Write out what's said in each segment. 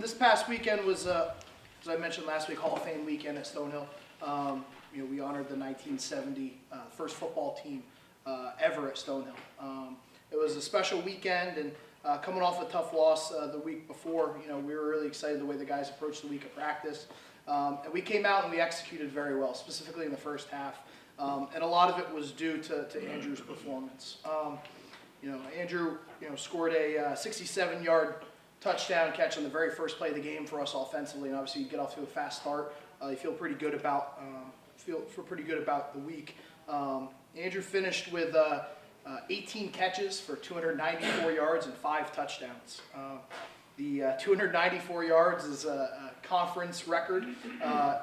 This past weekend was, as I mentioned last week, Hall of Fame weekend at Stonehill. We honored the 1970 first football team ever at Stonehill. It was a special weekend, and coming off a tough loss the week before, we were really excited the way the guys approached the week of practice. And we came out and we executed very well, specifically in the first half. And a lot of it was due to Andrew's performance. Andrew, scored a 67-yard touchdown catch on the very first play of the game for us offensively, and obviously you get off to a fast start. You feel pretty good about the week. Andrew finished with 18 catches for 294 yards and 5 touchdowns. The 294 yards is a conference record.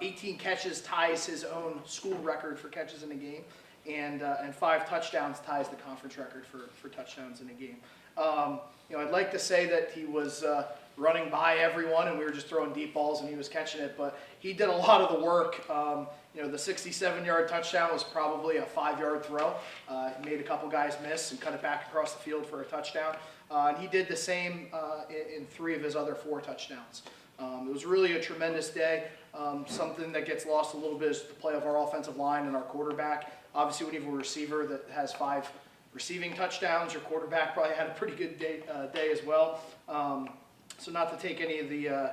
18 catches ties his own school record for catches in a game, and 5 touchdowns ties the conference record for touchdowns in a game. I'd like to say that he was running by everyone and we were just throwing deep balls and he was catching it, but he did a lot of the work. The 67-yard touchdown was probably a 5-yard throw. He made a couple guys miss and cut it back across the field for a touchdown. And he did the same in 3 of his other 4 touchdowns. It was really a tremendous day. Something that gets lost a little bit is the play of our offensive line and our quarterback. Obviously, when you have a receiver that has 5 receiving touchdowns, your quarterback probably had a pretty good day as well. So not to take any of the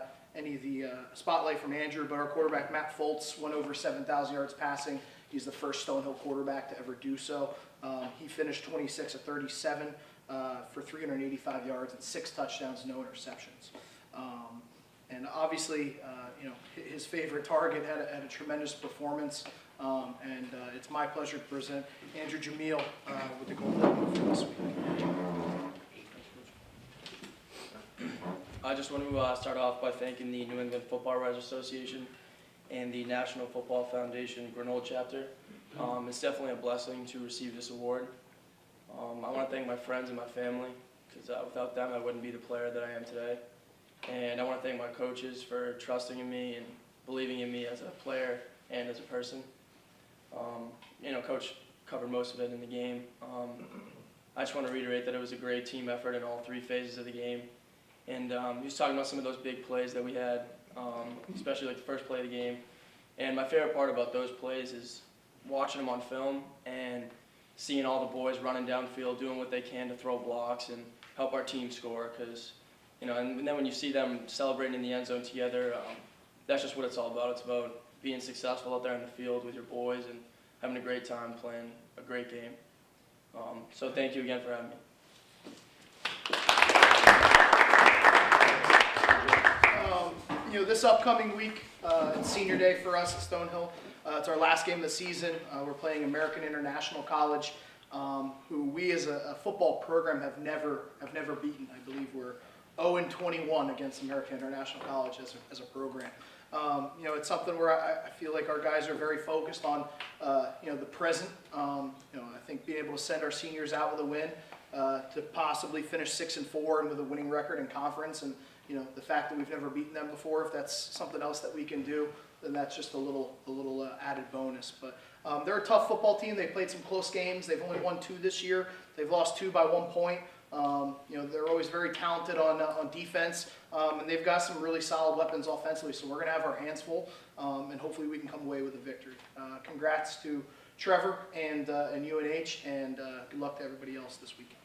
spotlight from Andrew, but our quarterback Matt Foltz went over 7,000 yards passing. He's the first Stonehill quarterback to ever do so. He finished 26 of 37 for 385 yards and 6 touchdowns, no interceptions. And obviously, his favorite target had a tremendous performance. And it's my pleasure to present Andrew Jamiel with the gold medal for this week. I just want to start off by thanking the New England Football Writers Association and the National Football Foundation Grenoble chapter. It's definitely a blessing to receive this award. I want to thank my friends and my family, because without them I wouldn't be the player that I am today. And I want to thank my coaches for trusting in me and believing in me as a player and as a person. Coach covered most of it in the game. I just want to reiterate that it was a great team effort in all 3 phases of the game. And he was talking about some of those big plays that we had, especially like the first play of the game. And my favorite part about those plays is watching them on film and seeing all the boys running downfield, doing what they can to throw blocks and help our team score. Because, and then when you see them celebrating in the end zone together, that's just what it's all about. It's about being successful out there in the field with your boys and having a great time playing a great game. So thank you again for having me. This upcoming week, it's senior day for us at Stonehill. It's our last game of the season. We're playing American International College, who we as a football program have never beaten. I believe we're 0-21 against American International College as a program. It's something where I feel like our guys are very focused on, the present. I think being able to send our seniors out with a win, to possibly finish 6-4 and with a winning record in conference, and the fact that we've never beaten them before, if that's something else that we can do, then that's just a little added bonus. But they're a tough football team. They played some close games. They've only won 2 this year. They've lost 2 by 1 point. They're always very talented on defense, and they've got some really solid weapons offensively. So we're going to have our hands full, and hopefully we can come away with a victory. Congrats to Trevor and UNH, and good luck to everybody else this weekend.